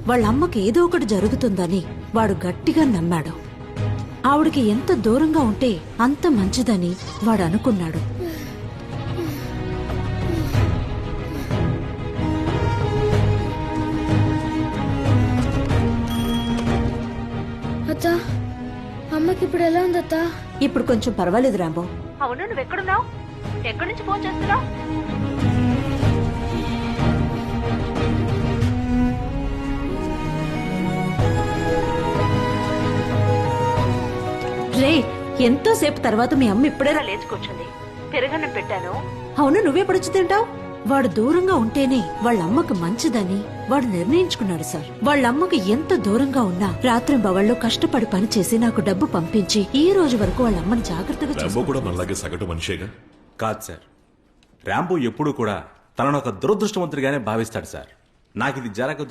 వాళ్ళమ్మకి ఏదో ఒకటి జరుగుతుందని వాడు గట్టిగా నమ్మాడు. ఆవిడికి ఎంత దూరంగా ఉంటే అంత మంచిదని వాడు అనుకున్నాడు. అత్తా, అమ్మకి ఇప్పుడు ఎలా ఉంది అత్తా? ఇప్పుడు కొంచెం పర్వాలేదు రాంబో. అవును, నువ్వెక్కడున్నావు? ఎక్కడి నుంచి ఫోన్ చేస్తున్నావు? రే, ఎంతోసేపు తర్వాత మీ అమ్మ ఇప్పుడేరా లేచి కూర్చుంది. పెరుగన్నం పెట్టాను. అవును, నువ్వెప్పుడొచ్చి తింటావు? వాడు దూరంగా ఉంటేనే వాళ్ళమ్మకు మంచిదని వాడు నిర్ణయించుకున్నాడు సార్. వాళ్ళమ్మకి ఎంత దూరంగా ఉన్నా రాత్రి బవళ్ళు కష్టపడి పనిచేసి నాకు డబ్బు పంపించి ఈ రోజు వరకు వాళ్ళమ్మని జాగ్రత్తగా రాంబో కూడా మనలాగే సగటు మనిషేగా. కాదు సార్, రాంబో ఎప్పుడూ కూడా తనను ఒక దురదృష్టవంతుడిగానే భావిస్తాడు సార్. నాకు ఇది జరగదు